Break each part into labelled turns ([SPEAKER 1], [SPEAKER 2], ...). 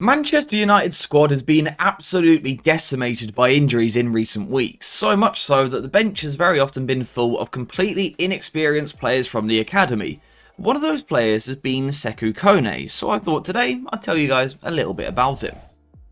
[SPEAKER 1] Manchester United's squad has been absolutely decimated by injuries in recent weeks, so much so that the bench has very often been full of completely inexperienced players from the academy. One of those players has been Sekou Kone, so I thought today I'd tell you guys a little bit about him.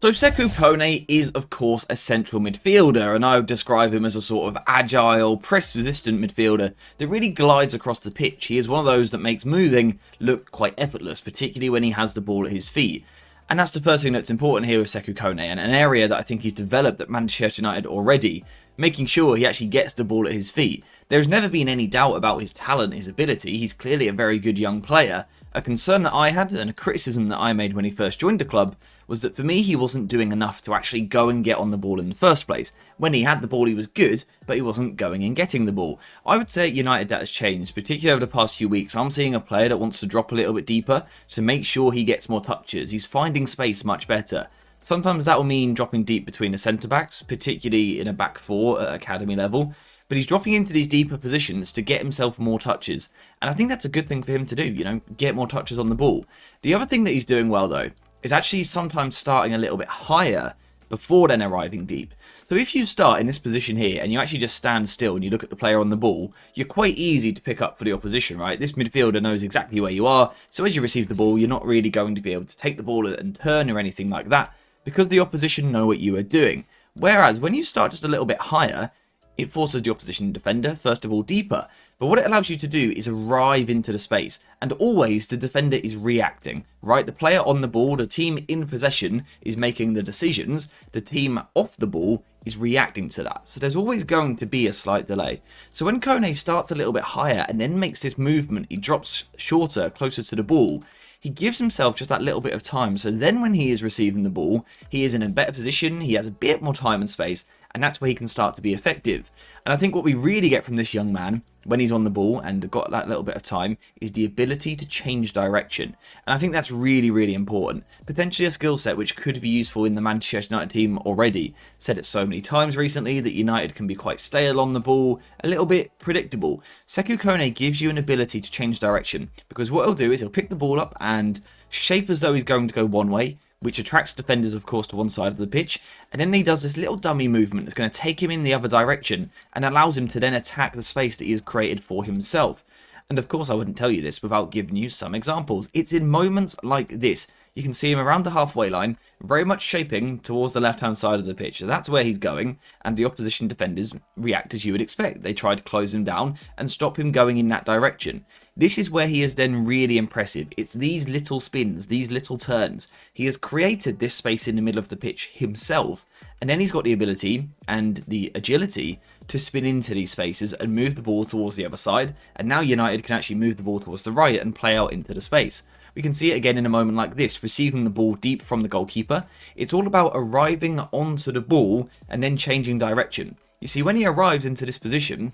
[SPEAKER 1] So Sekou Kone is of course a central midfielder, and I would describe him as a sort of agile, press-resistant midfielder that really glides across the pitch. He is one of those that makes moving look quite effortless, particularly when he has the ball at his feet. And that's the first thing that's important here with Sekou Kone, and an area that I think he's developed at Manchester United already, making sure he actually gets the ball at his feet. There's never been any doubt about his talent, his ability. He's clearly a very good young player. A concern that I had, and a criticism that I made when he first joined the club, was that for me he wasn't doing enough to actually go and get on the ball in the first place. When he had the ball he was good, but he wasn't going and getting the ball. I would say at United that has changed, particularly over the past few weeks. I'm seeing a player that wants to drop a little bit deeper to make sure he gets more touches. He's finding space much better. Sometimes that will mean dropping deep between the centre-backs, particularly in a back four at academy level. But he's dropping into these deeper positions to get himself more touches. And I think that's a good thing for him to do, get more touches on the ball. The other thing that he's doing well, though, is actually sometimes starting a little bit higher before then arriving deep. So if you start in this position here and you actually just stand still and you look at the player on the ball, you're quite easy to pick up for the opposition, right? This midfielder knows exactly where you are. So as you receive the ball, you're not really going to be able to take the ball and turn or anything like that because the opposition know what you are doing. Whereas when you start just a little bit higher, it forces the opposition defender, first of all, deeper. But what it allows you to do is arrive into the space. And always the defender is reacting, right? The player on the ball, the team in possession is making the decisions. The team off the ball is reacting to that. So there's always going to be a slight delay. So when Kone starts a little bit higher and then makes this movement, he drops shorter, closer to the ball. He gives himself just that little bit of time, so then when he is receiving the ball, he is in a better position, he has a bit more time and space, and that's where he can start to be effective. And I think what we really get from this young man, when he's on the ball and got that little bit of time, is the ability to change direction. And I think that's really, really important. Potentially a skill set which could be useful in the Manchester United team already. Said it so many times recently that United can be quite stale on the ball, a little bit predictable. Sekou Kone gives you an ability to change direction, because what he'll do is he'll pick the ball up and shape as though he's going to go one way, which attracts defenders, of course, to one side of the pitch, and then he does this little dummy movement that's going to take him in the other direction and allows him to then attack the space that he has created for himself. And of course I wouldn't tell you this without giving you some examples. It's in moments like this. You can see him around the halfway line, very much shaping towards the left-hand side of the pitch. So that's where he's going, and the opposition defenders react as you would expect. They try to close him down and stop him going in that direction. This is where he is then really impressive. It's these little spins, these little turns. He has created this space in the middle of the pitch himself, and then he's got the ability and the agility to spin into these spaces and move the ball towards the other side. And now United can actually move the ball towards the right and play out into the space. We can see it again in a moment like this, receiving the ball deep from the goalkeeper. It's all about arriving onto the ball and then changing direction. You see, when he arrives into this position,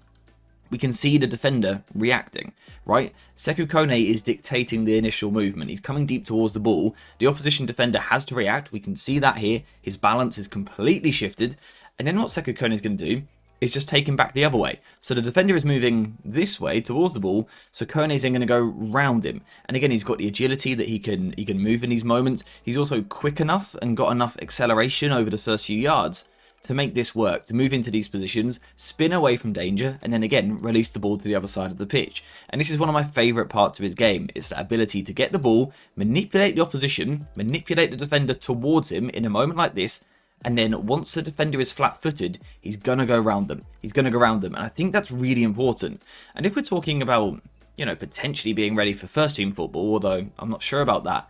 [SPEAKER 1] we can see the defender reacting, right? Sekou Kone is dictating the initial movement. He's coming deep towards the ball. The opposition defender has to react. We can see that here. His balance is completely shifted. And then what Sekou Kone is going to do is just take him back the other way. So the defender is moving this way towards the ball, so Kone is then going to go round him. And again, he's got the agility that he can move in these moments. He's also quick enough and got enough acceleration over the first few yards to make this work, to move into these positions, spin away from danger, and then again, release the ball to the other side of the pitch. And this is one of my favourite parts of his game. It's that ability to get the ball, manipulate the opposition, manipulate the defender towards him in a moment like this, and then once the defender is flat-footed, he's going to go around them. He's going to go around them. And I think that's really important. And if we're talking about, potentially being ready for first-team football, although I'm not sure about that,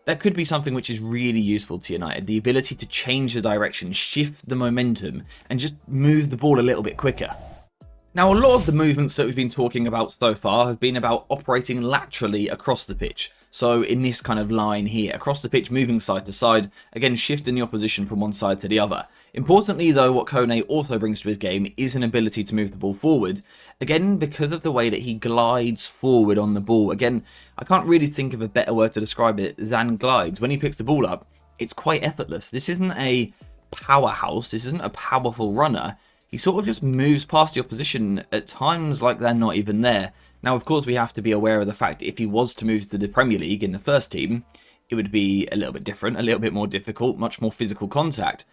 [SPEAKER 1] that could be something which is really useful to United. The ability to change the direction, shift the momentum, and just move the ball a little bit quicker. Now, a lot of the movements that we've been talking about so far have been about operating laterally across the pitch. So in this kind of line here, across the pitch, moving side to side, again, shifting the opposition from one side to the other. Importantly, though, what Kone also brings to his game is an ability to move the ball forward. Again, because of the way that he glides forward on the ball. Again, I can't really think of a better word to describe it than glides. When he picks the ball up, it's quite effortless. This isn't a powerhouse. This isn't a powerful runner. He sort of just moves past the opposition at times like they're not even there. Now, of course, we have to be aware of the fact that if he was to move to the Premier League in the first team, it would be a little bit different, a little bit more difficult, much more physical contact.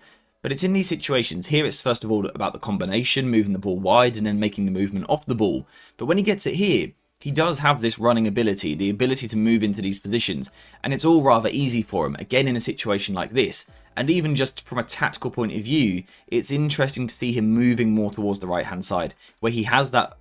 [SPEAKER 1] But it's in these situations, here it's first of all about the combination, moving the ball wide and then making the movement off the ball. But when he gets it here, he does have this running ability, the ability to move into these positions, and it's all rather easy for him, again in a situation like this. And even just from a tactical point of view, it's interesting to see him moving more towards the right hand side, where he has that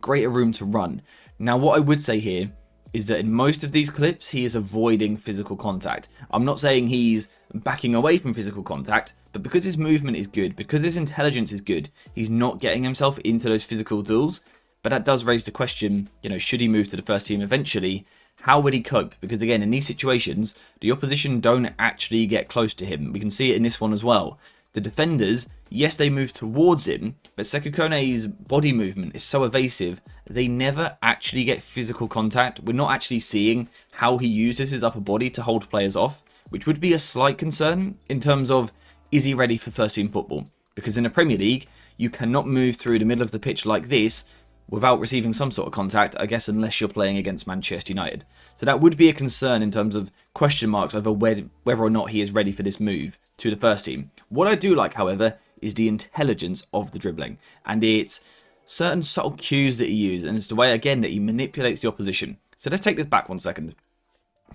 [SPEAKER 1] greater room to run. Now what I would say here is that in most of these clips, he is avoiding physical contact. I'm not saying he's backing away from physical contact, but because his movement is good, because his intelligence is good, he's not getting himself into those physical duels. But that does raise the question, should he move to the first team eventually? How would he cope? Because again, in these situations, the opposition don't actually get close to him. We can see it in this one as well. The defenders, yes, they move towards him, but Sekou Kone's body movement is so evasive, they never actually get physical contact. We're not actually seeing how he uses his upper body to hold players off, which would be a slight concern in terms of, is he ready for first team football? Because in the Premier League, you cannot move through the middle of the pitch like this without receiving some sort of contact, I guess, unless you're playing against Manchester United. So that would be a concern in terms of question marks over whether or not he is ready for this move to the first team. What I do like, however, is the intelligence of the dribbling, and it's certain subtle cues that he uses, and it's the way, again, that he manipulates the opposition. So let's take this back 1 second.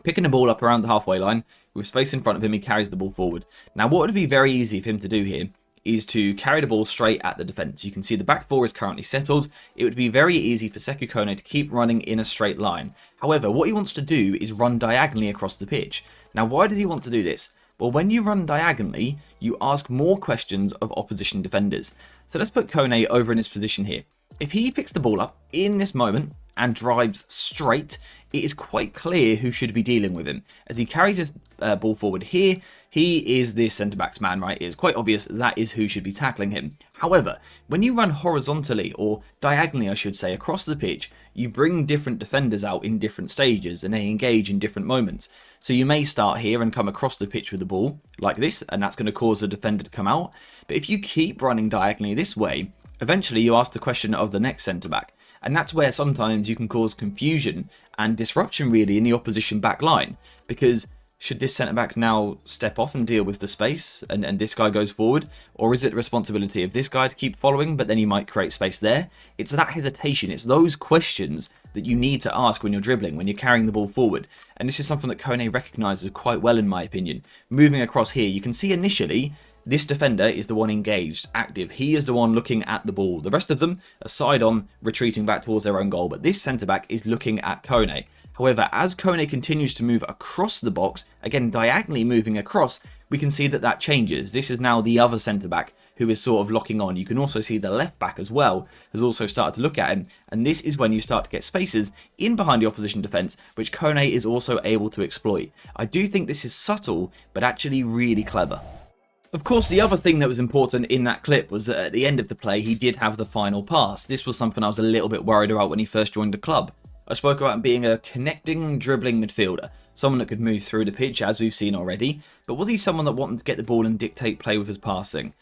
[SPEAKER 1] Picking the ball up around the halfway line, with space in front of him, he carries the ball forward. Now, what would be very easy for him to do here is to carry the ball straight at the defence. You can see the back four is currently settled. It would be very easy for Sekou Kone to keep running in a straight line. However, what he wants to do is run diagonally across the pitch. Now, why does he want to do this? Well, when you run diagonally, you ask more questions of opposition defenders. So let's put Kone over in his position here. If he picks the ball up in this moment and drives straight, it is quite clear who should be dealing with him. As he carries his ball forward here, he is this centre-back's man, right? It is quite obvious that is who should be tackling him. However, when you run horizontally, or diagonally I should say, across the pitch, you bring different defenders out in different stages and they engage in different moments. So you may start here and come across the pitch with the ball, like this, and that's going to cause the defender to come out. But if you keep running diagonally this way, eventually you ask the question of the next centre-back. And that's where sometimes you can cause confusion and disruption really in the opposition back line. Because should this centre-back now step off and deal with the space and this guy goes forward? Or is it the responsibility of this guy to keep following, but then he might create space there? It's that hesitation. It's those questions that you need to ask when you're dribbling, when you're carrying the ball forward. And this is something that Kone recognises quite well in my opinion. Moving across here, you can see initially this defender is the one engaged, active. He is the one looking at the ball. The rest of them are side on, retreating back towards their own goal. But this centre-back is looking at Kone. However, as Kone continues to move across the box, again diagonally moving across, we can see that that changes. This is now the other centre-back who is sort of locking on. You can also see the left-back as well has also started to look at him. And this is when you start to get spaces in behind the opposition defence, which Kone is also able to exploit. I do think this is subtle, but actually really clever. Of course, the other thing that was important in that clip was that at the end of the play, he did have the final pass. This was something I was a little bit worried about when he first joined the club. I spoke about him being a connecting, dribbling midfielder, someone that could move through the pitch, as we've seen already, but was he someone that wanted to get the ball and dictate play with his passing?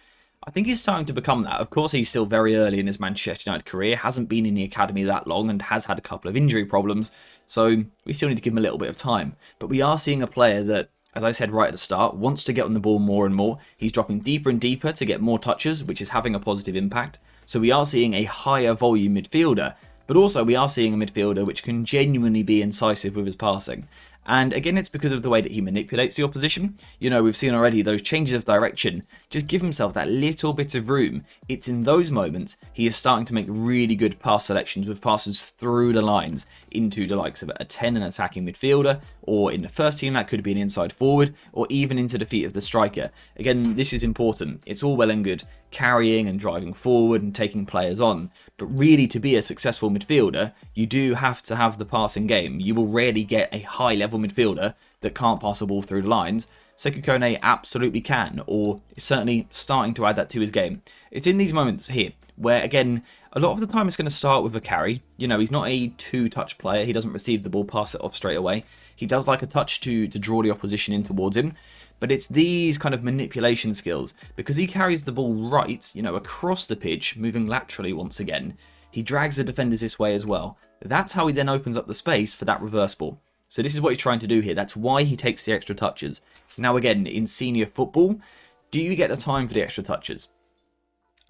[SPEAKER 1] I think he's starting to become that. Of course, he's still very early in his Manchester United career, hasn't been in the academy that long and has had a couple of injury problems, so we still need to give him a little bit of time. But we are seeing a player that, as I said right at the start, wants to get on the ball more and more. He's dropping deeper and deeper to get more touches, which is having a positive impact. So we are seeing a higher volume midfielder, but also we are seeing a midfielder which can genuinely be incisive with his passing. And again, it's because of the way that he manipulates the opposition. You know, we've seen already those changes of direction. Just give himself that little bit of room. It's in those moments he is starting to make really good pass selections with passes through the lines into the likes of a 10, an attacking midfielder, or in the first team that could be an inside forward, or even into the feet of the striker. Again, this is important. It's all well and good carrying and driving forward and taking players on, but really to be a successful midfielder, you do have to have the passing game. You will rarely get a high level midfielder that can't pass a ball through the lines. Sekou Kone absolutely can, or is certainly starting to add that to his game. It's in these moments here where, again, a lot of the time it's going to start with a carry. You know, he's not a two-touch player. He doesn't receive the ball, pass it off straight away. He does like a touch to draw the opposition in towards him. But it's these kind of manipulation skills, because he carries the ball right, you know, across the pitch, moving laterally once again. He drags the defenders this way as well. That's how he then opens up the space for that reverse ball. So this is what he's trying to do here. That's why he takes the extra touches. Now again, in senior football, do you get the time for the extra touches?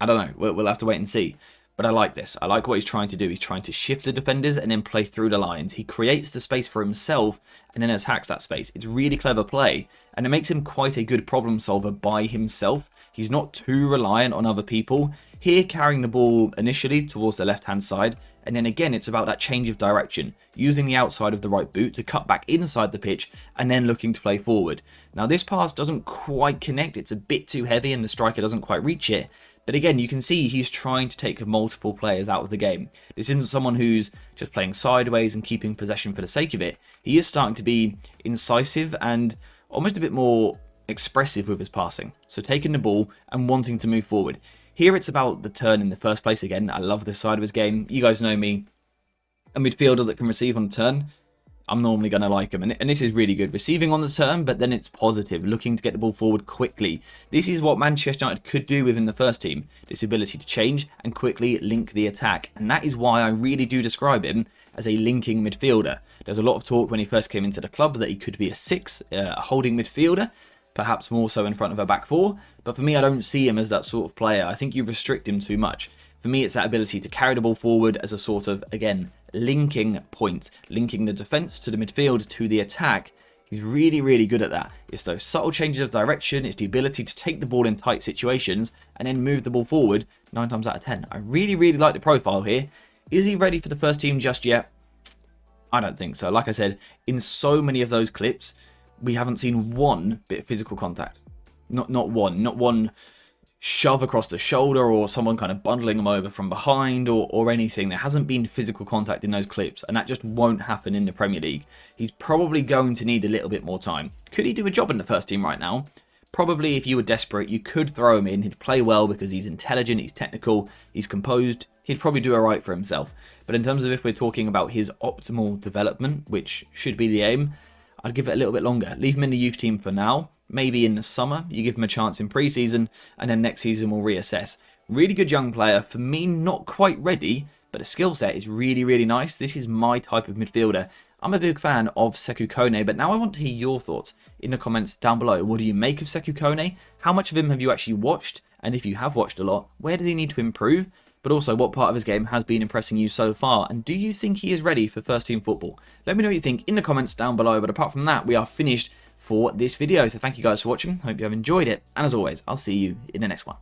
[SPEAKER 1] I don't know. We'll have to wait and see. But I like this. I like what he's trying to do. He's trying to shift the defenders and then play through the lines. He creates the space for himself and then attacks that space. It's really clever play. And it makes him quite a good problem solver by himself. He's not too reliant on other people. Here, carrying the ball initially towards the left-hand side. And then again, it's about that change of direction. Using the outside of the right boot to cut back inside the pitch and then looking to play forward. Now, this pass doesn't quite connect. It's a bit too heavy and the striker doesn't quite reach it. But again, you can see he's trying to take multiple players out of the game. This isn't someone who's just playing sideways and keeping possession for the sake of it. He is starting to be incisive and almost a bit more expressive with his passing. So taking the ball and wanting to move forward. Here it's about the turn in the first place. Again, I love this side of his game. You guys know me. A midfielder that can receive on the turn, I'm normally going to like him. And this is really good. Receiving on the turn, but then it's positive. Looking to get the ball forward quickly. This is what Manchester United could do within the first team. This ability to change and quickly link the attack. And that is why I really do describe him as a linking midfielder. There's a lot of talk when he first came into the club that he could be a 6, a holding midfielder. Perhaps more so in front of a back 4. But for me, I don't see him as that sort of player. I think you restrict him too much. For me, it's that ability to carry the ball forward as a sort of, again, linking point. Linking the defence to the midfield to the attack. He's really, really good at that. It's those subtle changes of direction. It's the ability to take the ball in tight situations and then move the ball forward 9 times out of 10. I really, really like the profile here. Is he ready for the first team just yet? I don't think so. Like I said, in so many of those clips, we haven't seen one bit of physical contact. Not one shove across the shoulder or someone kind of bundling him over from behind or anything. There hasn't been physical contact in those clips, and that just won't happen in the Premier League. He's probably going to need a little bit more time. Could he do a job in the first team right now? Probably. If you were desperate, you could throw him in. He'd play well because he's intelligent, he's technical, he's composed. He'd probably do alright for himself. But in terms of if we're talking about his optimal development, which should be the aim, I'd give it a little bit longer. Leave him in the youth team for now. Maybe in the summer, you give him a chance in pre-season, and then next season we'll reassess. Really good young player. For me, not quite ready, but the skill set is really, really nice. This is my type of midfielder. I'm a big fan of Sekou Kone, but now I want to hear your thoughts in the comments down below. What do you make of Sekou Kone? How much of him have you actually watched? And if you have watched a lot, where does he need to improve? But also, what part of his game has been impressing you so far? And do you think he is ready for first team football? Let me know what you think in the comments down below. But apart from that, we are finished for this video. So thank you guys for watching. Hope you have enjoyed it. And as always, I'll see you in the next one.